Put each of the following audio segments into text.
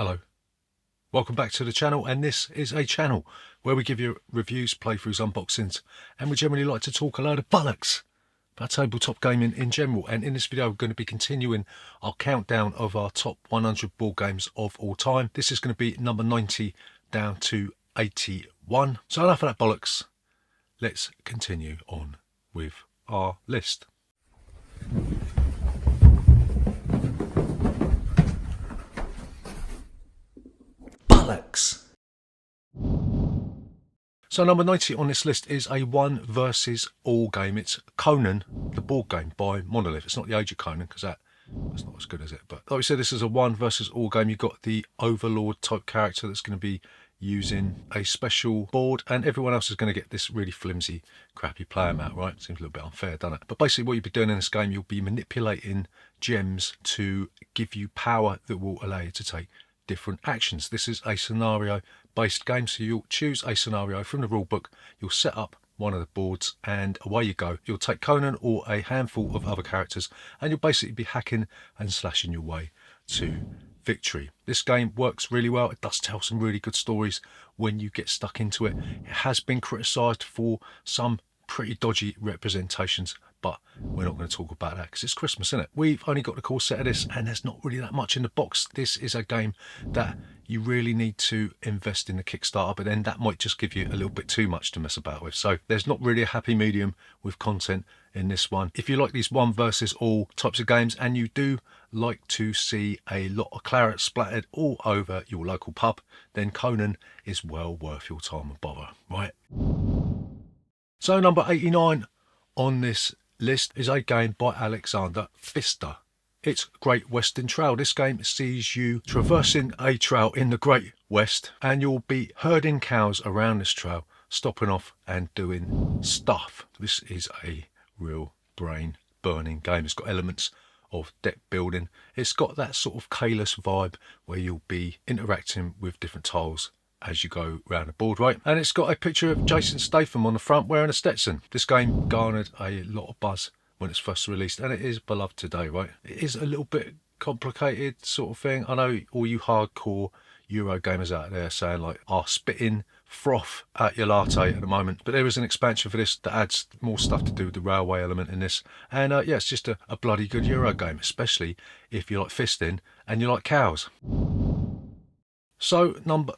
Hello, welcome back to the channel, and this is a channel where we give you reviews, playthroughs, unboxings, and we generally like to talk a load of bollocks about tabletop gaming in general. And in this video we're going to be continuing our countdown of our top 100 board games of all time. This is going to be number 90 down to 81. So enough of that bollocks, let's continue on with our list. So number 90 on this list is a one versus all game. It's Conan, the board game by Monolith. It's not the Age of Conan because that's not as good as it. But like we said, this is a one versus all game. You've got the Overlord type character that's going to be using a special board, and everyone else is going to get this really flimsy, crappy player mat, right? Seems a little bit unfair, doesn't it? But basically what you'll be doing in this game, you'll be manipulating gems to give you power that will allow you to take different actions. This is a scenario based game, so you'll choose a scenario from the rule book, you'll set up one of the boards, and away you go. You'll take Conan or a handful of other characters, and you'll basically be hacking and slashing your way to victory. This game works really well. It does tell some really good stories when you get stuck into it. It has been criticised for some pretty dodgy representations, but we're not going to talk about that because it's Christmas, isn't it? We've only got the core set of this, and there's not really that much in the box. This is a game that you really need to invest in the Kickstarter, but then that might just give you a little bit too much to mess about with. So there's not really a happy medium with content in this one. If you like these one versus all types of games, and you do like to see a lot of claret splattered all over your local pub, then Conan is well worth your time and bother, right? So number 89 on this list is a game by Alexander Pfister. It's Great Western Trail. This game sees you traversing a trail in the Great West, and you'll be herding cows around this trail, stopping off and doing stuff. This is a real brain burning game. It's got elements of deck building. It's got that sort of Kalos vibe where you'll be interacting with different tiles as you go around the board, right? And it's got a picture of Jason Statham on the front wearing a Stetson. This game garnered a lot of buzz when it's first released, and it is beloved today, right? It is a little bit complicated sort of thing. I know all you hardcore Euro gamers out there saying like, are spitting froth at your latte at the moment, but there is an expansion for this that adds more stuff to do with the railway element in this, and yeah, it's just a bloody good Euro game, especially if you like fisting and you like cows. So number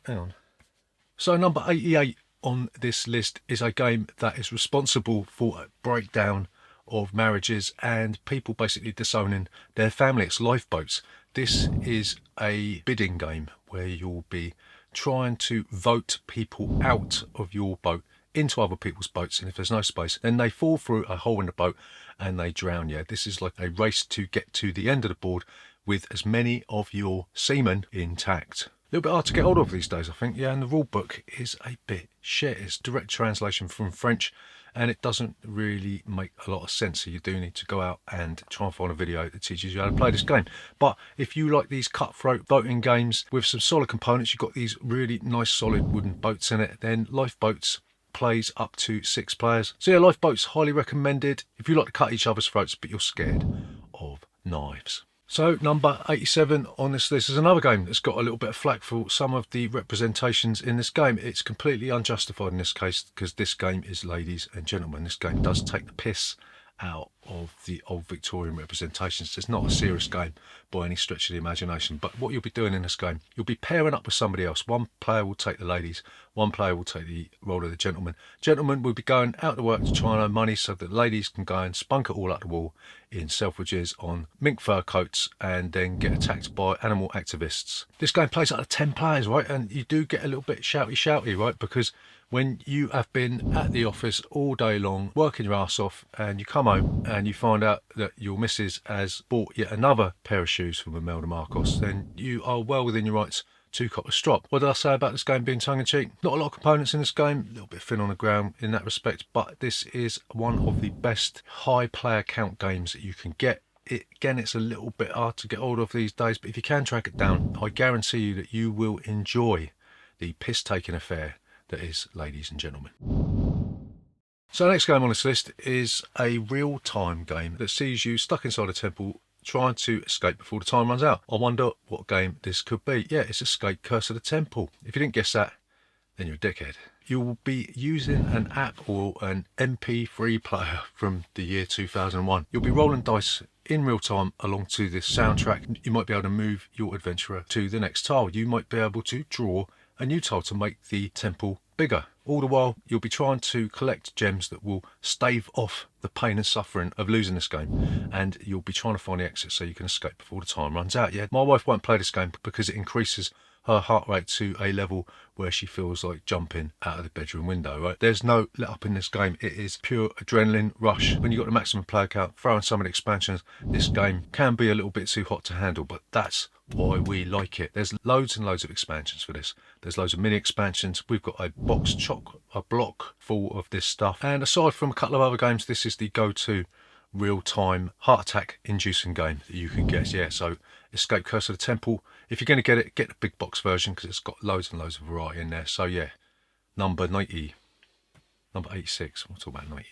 88 on this list is a game that is responsible for a breakdown of marriages and people basically disowning their family. It's Lifeboats. This is a bidding game where you'll be trying to vote people out of your boat into other people's boats, and if there's no space, then they fall through a hole in the boat and they drown you. This is like a race to get to the end of the board with as many of your seamen intact. A little bit hard to get hold of these days, I think. Yeah, and the rule book is a bit shit. It's direct translation from French, and it doesn't really make a lot of sense. So you do need to go out and try and find a video that teaches you how to play this game. But if you like these cutthroat voting games with some solid components, you've got these really nice solid wooden boats in it, then Lifeboats plays up to 6 players. So yeah, Lifeboats, highly recommended if you like to cut each other's throats but you're scared of knives. So number 87 on this list is another game that's got a little bit of flack for some of the representations in this game. It's completely unjustified in this case because this game is ladies and gentlemen. This game does take the piss out of the old Victorian representations. It's not a serious game by any stretch of the imagination, but what you'll be doing in this game, you'll be pairing up with somebody else. One player will take the ladies, one player will take the role of the gentleman. Gentlemen will be going out to work to try and earn money so that the ladies can go and spunk it all up the wall in Selfridges on mink fur coats and then get attacked by animal activists. This game plays up to 10 players, right? And you do get a little bit shouty, right? Because when you have been at the office all day long, working your ass off, and you come home and you find out that your missus has bought yet another pair of shoes from Imelda Marcos, then you are well within your rights to cop a strop. What did I say about this game being tongue-in-cheek? Not a lot of components in this game, a little bit thin on the ground in that respect, but this is one of the best high player count games that you can get. Again, it's a little bit hard to get hold of these days, but if you can track it down, I guarantee you that you will enjoy the piss-taking affair that is ladies and gentlemen. So the next game on this list is a real-time game that sees you stuck inside a temple trying to escape before the time runs out. I wonder what game this could be. Yeah, it's Escape Curse of the Temple. If you didn't guess that, then you're a dickhead. You will be using an app or an MP3 player from the year 2001. You'll be rolling dice in real time along to this soundtrack. You might be able to move your adventurer to the next tile. You might be able to draw a new tile to make the temple bigger. All the while, you'll be trying to collect gems that will stave off the pain and suffering of losing this game, and you'll be trying to find the exit so you can escape before the time runs out. Yeah, my wife won't play this game because it increases her heart rate to a level where she feels like jumping out of the bedroom window, right? There's no let up in this game. It is pure adrenaline rush. When you've got the maximum player count, throw in some of the expansions, this game can be a little bit too hot to handle, but that's why we like it. There's loads and loads of expansions for this. There's loads of mini expansions. We've got a block full of this stuff. And aside from a couple of other games, this is the go-to real-time heart attack inducing game that you can get. Yeah, so Escape Curse of the Temple. If you're going to get it, get the big box version because it's got loads and loads of variety in there. So yeah, number 86. We'll talk about 90.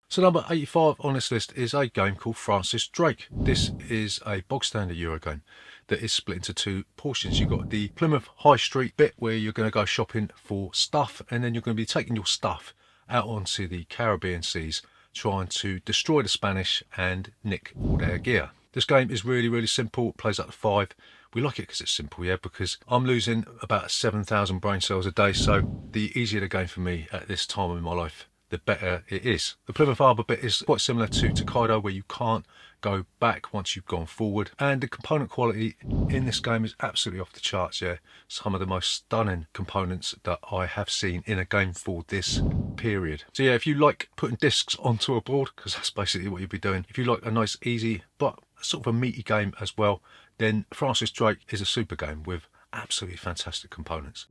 So number 85 on this list is a game called Francis Drake. This is a bog standard Euro game that is split into two portions. You've got the Plymouth High Street bit where you're going to go shopping for stuff, and then you're going to be taking your stuff out onto the Caribbean seas, trying to destroy the Spanish and nick all their gear. This game is really, really simple. It plays up to 5. We like it because it's simple, yeah, because I'm losing about 7,000 brain cells a day, so the easier the game for me at this time in my life, the better it is. The Plymouth Harbour bit is quite similar to Tokaido, where you can't go back once you've gone forward, and the component quality in this game is absolutely off the charts. Yeah, some of the most stunning components that I have seen in a game for this period. So yeah, if you like putting discs onto a board, because that's basically what you'll be doing, if you like a nice easy but sort of a meaty game as well, then Francis Drake is a super game with absolutely fantastic components.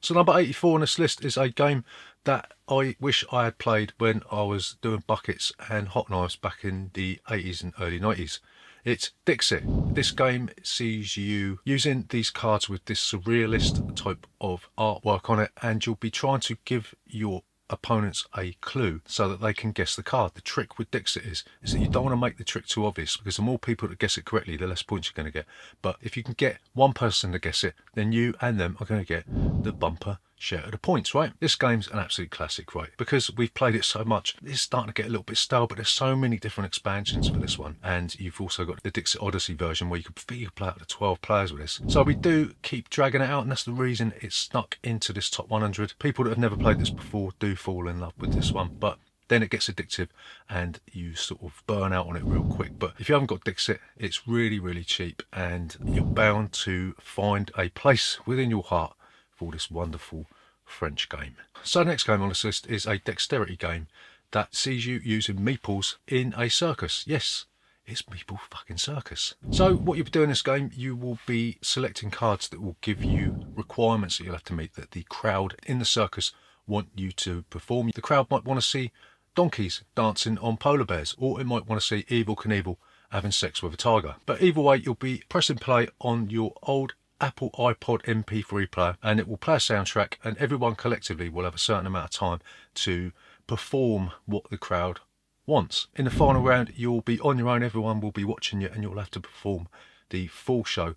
So number 84 on this list is a game that I wish I had played when I was doing buckets and hot knives back in the 80s and early 90s. It's Dixie. This game sees you using these cards with this surrealist type of artwork on it, and you'll be trying to give your opponents a clue so that they can guess the card. The trick with Dixit is that you don't want to make the trick too obvious, because the more people that guess it correctly, the less points you're going to get. But if you can get one person to guess it, then you and them are going to get the bumper share of the points, right? This game's an absolute classic, right? Because we've played it so much, it's starting to get a little bit stale, but there's so many different expansions for this one. And you've also got the Dixit Odyssey version where you could play up to 12 players with this. So we do keep dragging it out, and that's the reason it's snuck into this top 100. People that have never played this before do fall in love with this one, but then it gets addictive and you sort of burn out on it real quick. But if you haven't got Dixit, it's really, really cheap, and you're bound to find a place within your heart for this wonderful French game. So the next game on this list is a dexterity game that sees you using meeples in a circus. Yes, it's Meeple fucking Circus. So what you'll be doing in this game, you will be selecting cards that will give you requirements that you'll have to meet, that the crowd in the circus want you to perform. The crowd might want to see donkeys dancing on polar bears, or it might want to see Evel Knievel having sex with a tiger. But either way, you'll be pressing play on your old Apple iPod MP3 player, and it will play a soundtrack, and everyone collectively will have a certain amount of time to perform what the crowd wants. In the final round, you'll be on your own, everyone will be watching you, and you'll have to perform the full show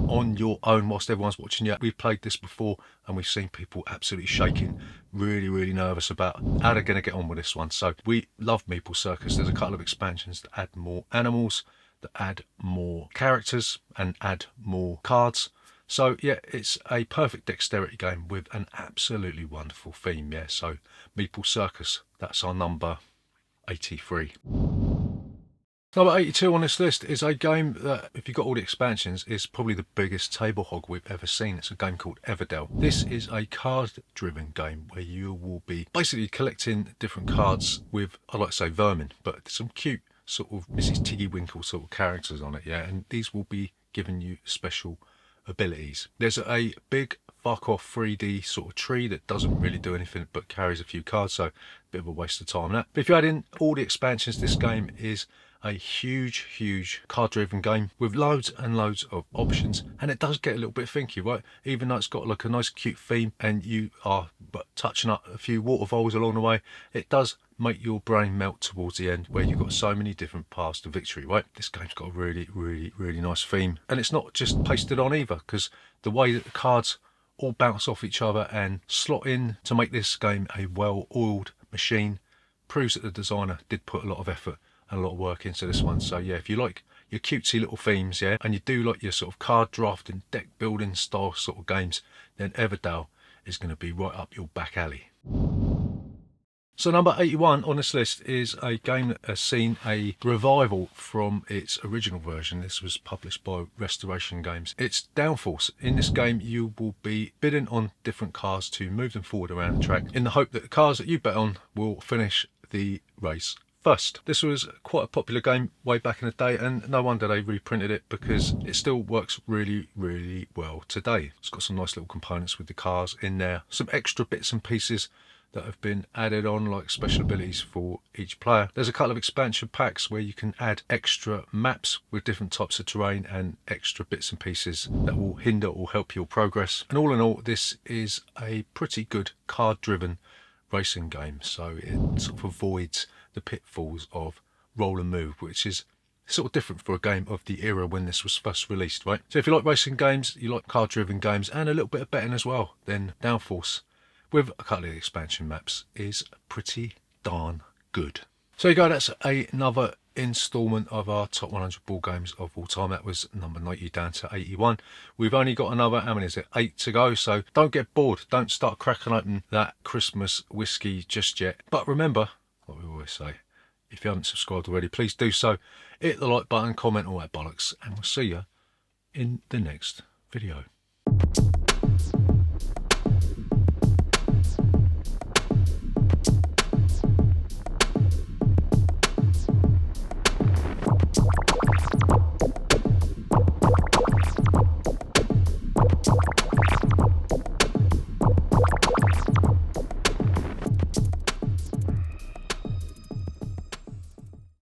on your own whilst everyone's watching you. We've played this before and we've seen people absolutely shaking, really, really nervous about how they're going to get on with this one. So we love Meeple Circus. There's a couple of expansions that add more animals, that add more characters and add more cards. So yeah, it's a perfect dexterity game with an absolutely wonderful theme. Yeah, so Meeple Circus, that's our number 83. Number 82 on this list is a game that, if you've got all the expansions, is probably the biggest table hog we've ever seen. It's a game called Everdell. This is a card-driven game where you will be basically collecting different cards with, I like to say vermin, but some cute sort of Mrs. Tiggy Winkle sort of characters on it, yeah, and these will be giving you special abilities. There's a big fuck off 3D sort of tree that doesn't really do anything but carries a few cards, so a bit of a waste of time that. But if you add in all the expansions, this game is a huge card-driven game with loads and loads of options, and it does get a little bit thinky, right? Even though it's got like a nice cute theme and you are but touching up a few waterfalls along the way, it does make your brain melt towards the end, where you've got so many different paths to victory, right? This game's got a really nice theme, and it's not just pasted on either, because the way that the cards all bounce off each other and slot in to make this game a well-oiled machine proves that the designer did put a lot of effort and a lot of work into this one. So yeah, if you like your cutesy little themes, yeah, and you do like your sort of card drafting, deck building style sort of games, then Everdell is going to be right up your back alley. So number 81 on this list is a game that has seen a revival from its original version. This was published by Restoration Games. It's Downforce. In this game, you will be bidding on different cars to move them forward around the track in the hope that the cars that you bet on will finish the race first. This was quite a popular game way back in the day, and no wonder they reprinted it, because it still works really well today. It's got some nice little components with the cars in there, some extra bits and pieces that have been added on, like special abilities for each player. There's a couple of expansion packs where you can add extra maps with different types of terrain and extra bits and pieces that will hinder or help your progress. And all in all, this is a pretty good card-driven racing game, so it sort of avoids the pitfalls of roll and move, which is sort of different for a game of the era when this was first released, right? So if you like racing games, you like card-driven games, and a little bit of betting as well, then Downforce with a couple of expansion maps is pretty darn good. So there you go, that's another installment of our top 100 board games of all time. That was number 90 down to 81. We've only got another, how many is it, 8 to go, so don't get bored. Don't start cracking open that Christmas whiskey just yet. But remember what we always say, if you haven't subscribed already, please do so. Hit the like button, comment, all that bollocks, and we'll see you in the next video.